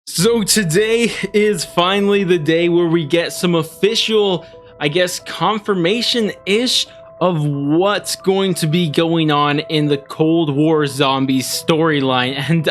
So today is finally the day where we get some official, I guess, confirmation-ish of what's going to be going on in the Cold War Zombies storyline, and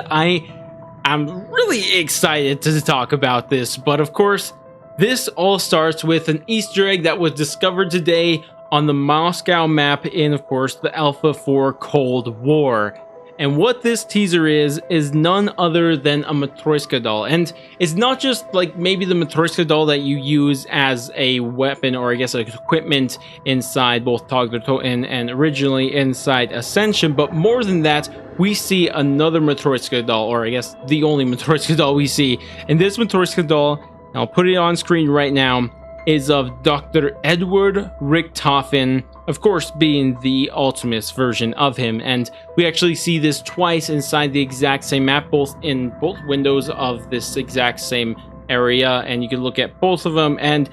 I'm really excited to talk about this. But of course, this all starts with an Easter egg that was discovered today on the Moscow map in, of course, the Alpha for Cold War. And what this teaser is none other than a Matryoshka doll. And it's not just like maybe the Matryoshka doll that you use as a weapon or I guess like equipment inside both Tog and originally inside Ascension, but more than that, we see another Matryoshka doll, or I guess the only Matryoshka doll we see. And this Matryoshka doll, and I'll put it on screen right now, is of Dr. Edward Richtofen, of course being the Ultimus version of him. And we actually see this twice inside the exact same map, both in both windows of this exact same area, and you can look at both of them. And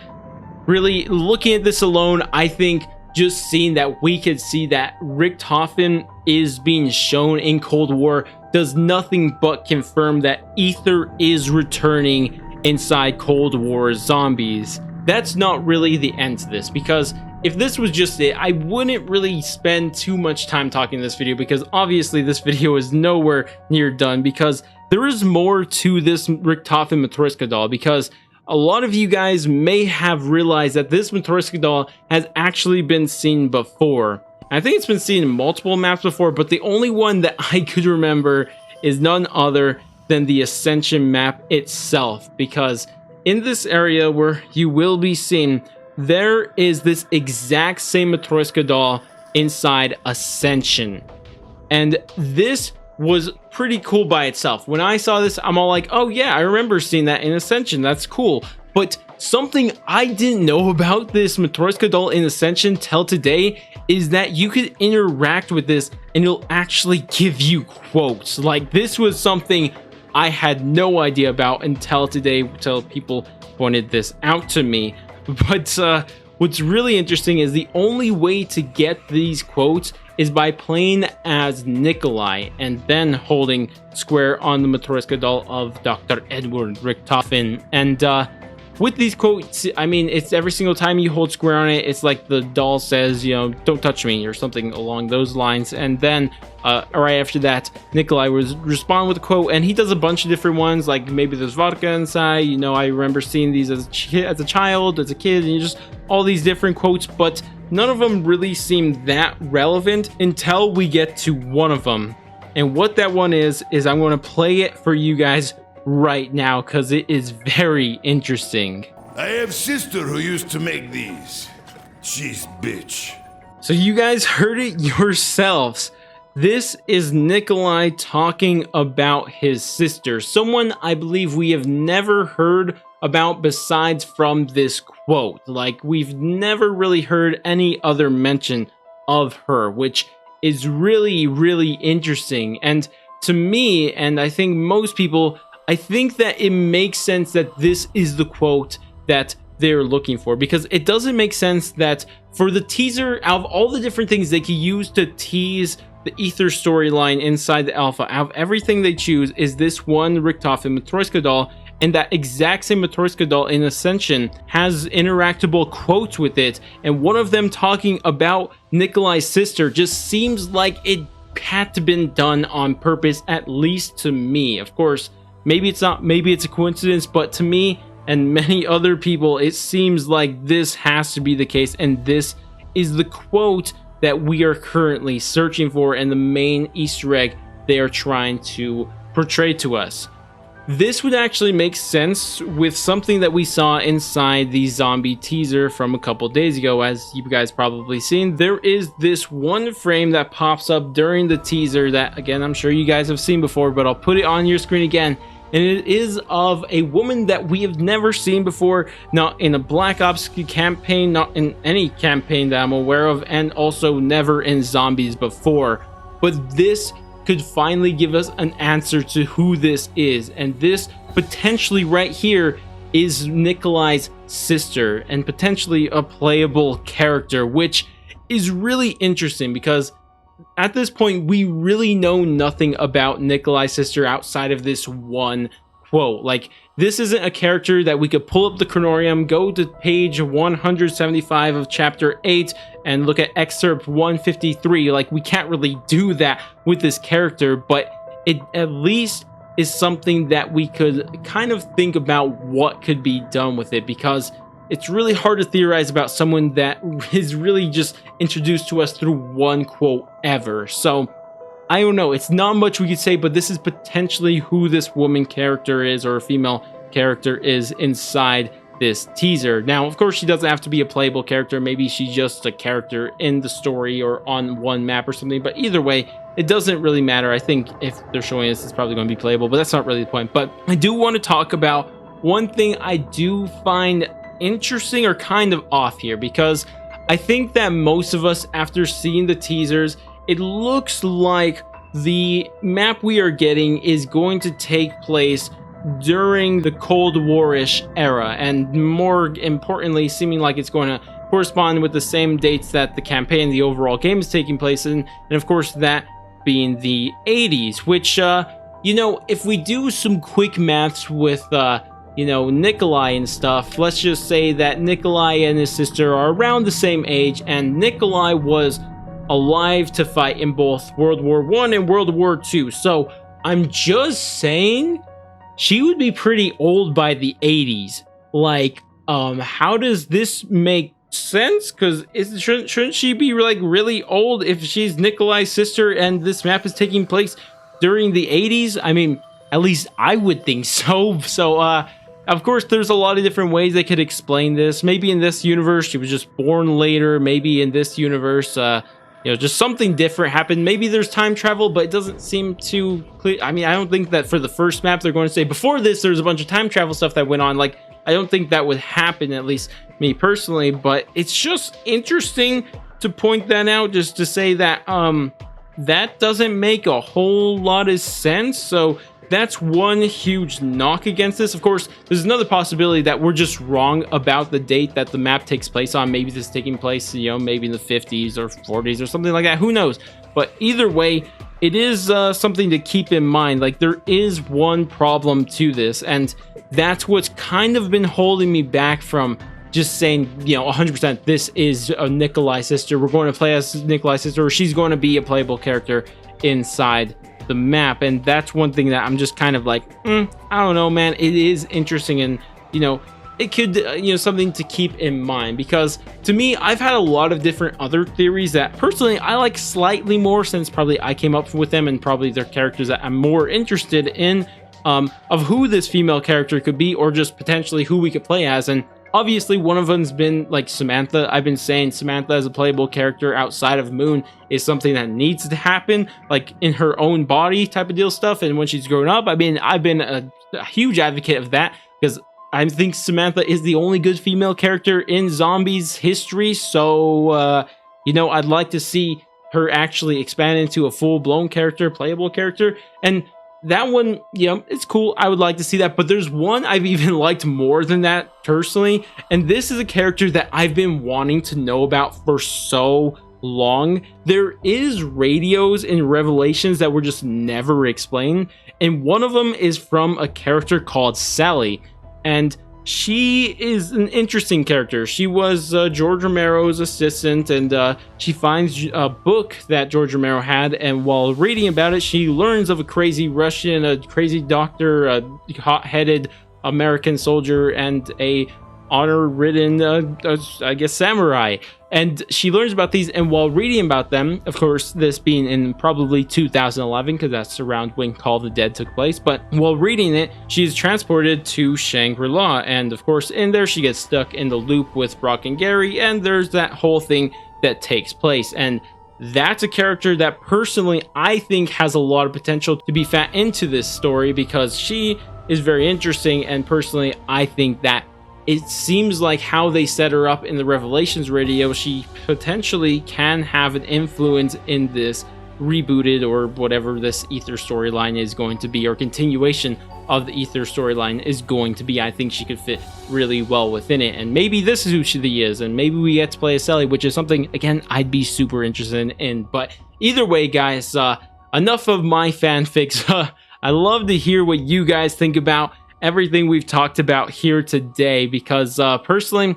really looking at this alone, I think just seeing that we could see that Richtofen is being shown in Cold War does nothing but confirm that Aether is returning inside Cold War Zombies. That's not really the end to this, because if this was just it, I wouldn't really spend too much time talking in this video, because obviously this video is nowhere near done, because there is more to this Richtofen Matryoshka doll, because a lot of you guys may have realized that this Matryoshka doll has actually been seen before. I think it's been seen in multiple maps before, but the only one that I could remember is none other than the Ascension map itself, because in this area where you will be seeing, there is this exact same Matryoshka doll inside Ascension. And this was pretty cool by itself. When I saw this, I'm all like, oh yeah, I remember seeing that in Ascension. That's cool. But something I didn't know about this Matryoshka doll in Ascension till today is that you could interact with this and it'll actually give you quotes. Like, this was something I had no idea about until today, until people pointed this out to me. But what's really interesting is the only way to get these quotes is by playing as Nikolai and then holding square on the Matryoshka doll of Dr. Edward Richtofen. And with these quotes, I mean, it's every single time you hold square on it, it's like the doll says, you know, don't touch me, or something along those lines. And then right after that, Nikolai was respond with a quote, and he does a bunch of different ones, like maybe there's vodka inside. You know, I remember seeing these as a child, as a kid, and just all these different quotes, but none of them really seem that relevant until we get to one of them. And what that one is I'm going to play it for you guys right now, because it is very interesting. I have sister who used to make these. She's bitch. So you guys heard it yourselves. This is Nikolai talking about his sister, someone I believe we have never heard about besides from this quote. Like, we've never really heard any other mention of her, which is really, really interesting. And to me, and I think most people, I think that it makes sense that this is the quote that they're looking for, because it doesn't make sense that for the teaser, out of all the different things they could use to tease the Aether storyline inside the Alpha, out of everything they choose is this one Richtofen Matryoshka doll, and that exact same Matryoshka doll in Ascension has interactable quotes with it, and one of them talking about Nikolai's sister just seems like it had to been done on purpose, at least to me. Of course, maybe it's not, maybe it's a coincidence, but to me and many other people, it seems like this has to be the case, and this is the quote that we are currently searching for and the main Easter egg they are trying to portray to us. This would actually make sense with something that we saw inside the zombie teaser from a couple days ago. As you guys probably seen, there is this one frame that pops up during the teaser that, again, I'm sure you guys have seen before, but I'll put it on your screen again. And it is of a woman that we have never seen before, not in a Black Ops campaign, not in any campaign that I'm aware of, and also never in Zombies before. But this could finally give us an answer to who this is, and this potentially right here is Nikolai's sister, and potentially a playable character, which is really interesting because at this point we really know nothing about Nikolai's sister outside of this one quote. Like, this isn't a character that we could pull up the Chronorium, go to page 175 of chapter 8 and look at excerpt 153. Like, we can't really do that with this character, but it at least is something that we could kind of think about what could be done with it, because it's really hard to theorize about someone that is really just introduced to us through one quote ever. So I don't know, it's not much we could say, but this is potentially who this woman character is, or a female character is, inside this teaser. Now, of course, she doesn't have to be a playable character. Maybe she's just a character in the story or on one map or something, but either way, it doesn't really matter. I think if they're showing us, it's probably going to be playable, but that's not really the point. But I do want to talk about one thing I do find interesting or kind of off here, because I think that most of us, after seeing the teasers, it looks like the map we are getting is going to take place during the Cold War-ish era, and more importantly, seeming like it's going to correspond with the same dates that the campaign, the overall game, is taking place in, and of course that being the 80s, which, you know, if we do some quick maths with, you know, Nikolai and stuff, let's just say that Nikolai and his sister are around the same age, and Nikolai was alive to fight in both World War I and World War II. So I'm just saying she would be pretty old by the 80s. Like, how does this make sense? Because shouldn't she be like really old if she's Nikolai's sister and this map is taking place during the 80s? I mean, at least I would think so. So, of course, there's a lot of different ways they could explain this. Maybe in this universe, she was just born later. Maybe in this universe, you know, just something different happened. Maybe there's time travel, but it doesn't seem too clear. I mean, I don't think that for the first map they're going to say, before this, there's a bunch of time travel stuff that went on. Like, I don't think that would happen, at least me personally, but it's just interesting to point that out, just to say that, that doesn't make a whole lot of sense. So that's one huge knock against this. Of course, there's another possibility that we're just wrong about the date that the map takes place on. Maybe this is taking place, you know, maybe in the 50s or 40s or something like that. Who knows? But either way, it is something to keep in mind. Like, there is one problem to this, and that's what's kind of been holding me back from just saying, you know, 100% this is a Nikolai sister. We're going to play as Nikolai's sister, or she's going to be a playable character inside the map. And that's one thing that I'm just kind of like, I don't know, man. It is interesting, and, you know, it could, you know, something to keep in mind, because to me, I've had a lot of different other theories that personally I like slightly more, since probably I came up with them, and probably they're characters that I'm more interested in, of who this female character could be, or just potentially who we could play as. And obviously, one of them's been like Samantha. I've been saying Samantha as a playable character outside of Moon is something that needs to happen, like in her own body type of deal stuff. And when she's grown up, I mean, I've been a huge advocate of that, because I think Samantha is the only good female character in Zombies history. So, you know, I'd like to see her actually expand into a full-blown character, playable character. And that one, you know, it's cool. I would like to see that, but there's one I've even liked more than that personally, and this is a character that I've been wanting to know about for so long. There is radios in Revelations that were just never explained, and one of them is from a character called Sally, and she is an interesting character. She was George Romero's assistant, and she finds a book that George Romero had, and while reading about it, she learns of a crazy Russian, a crazy doctor, a hot-headed American soldier, and a honor-ridden, I guess, samurai. And she learns about these, and while reading about them, of course, this being in probably 2011, because that's around when Call of the Dead took place, but while reading it, she is transported to Shangri-La, and of course, in there, she gets stuck in the loop with Brock and Gary, and there's that whole thing that takes place. And that's a character that personally I think has a lot of potential to be fat into this story, because she is very interesting, and personally I think that it seems like how they set her up in the Revelations radio, she potentially can have an influence in this rebooted, or whatever this Aether storyline is going to be, or continuation of the Aether storyline is going to be. I think she could fit really well within it, and maybe this is who she is, and maybe we get to play as Sally, which is something, again, I'd be super interested in. But either way, guys, enough of my fanfics. I love to hear what you guys think about everything we've talked about here today, because personally,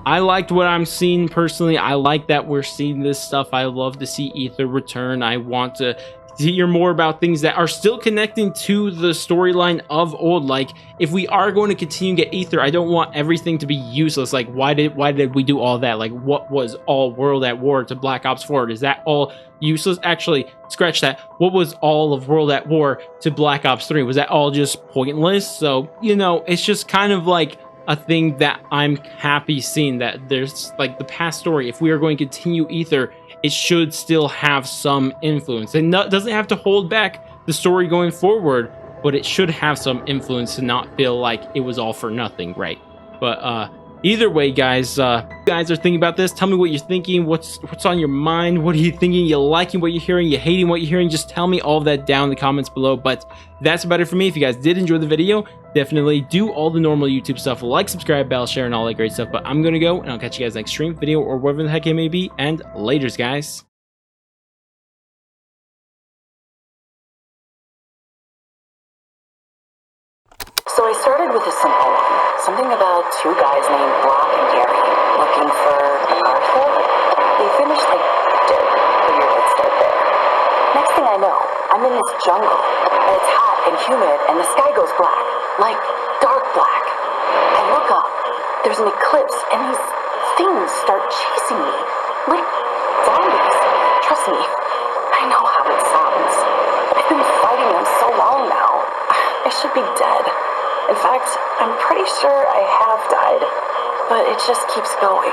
I liked what I'm seeing. Personally, I like that we're seeing this stuff. I love to see Aether return. I want to hear more about things that are still connecting to the storyline of old. Like, if we are going to continue to get Aether, I don't want everything to be useless. Like, why did we do all that? Like, what was all World at War to Black Ops 4? Is that all useless? Actually, scratch that. What was all of World at War to Black Ops 3? Was that all just pointless? So, you know, it's just kind of like a thing that I'm happy seeing, that there's like the past story. If we are going to continue Aether, it should still have some influence. It doesn't have to hold back the story going forward, but it should have some influence to not feel like it was all for nothing, right? But either way, guys, you guys are thinking about this. Tell me what you're thinking. What's on your mind? What are you thinking? You liking what you're hearing? You hating what you're hearing? Just tell me all of that down in the comments below. But that's about it for me. If you guys did enjoy the video, definitely do all the normal YouTube stuff, like, subscribe, bell, share, and all that great stuff. But I'm gonna go, and I'll catch you guys next stream, video, or whatever the heck it may be. And laters, guys. So I started with a simple one. Something about two guys named Brock and Gary looking for Arthur. They finished like dirt. Figured I'd start there. Next thing I know, I'm in this jungle. And it's hot and humid and the sky goes black. Like dark black. I look up. There's an eclipse and these things start chasing me. Like zombies. Trust me. I know how it sounds. I've been fighting them so long now. I should be dead. In fact, I'm pretty sure I have died, but it just keeps going.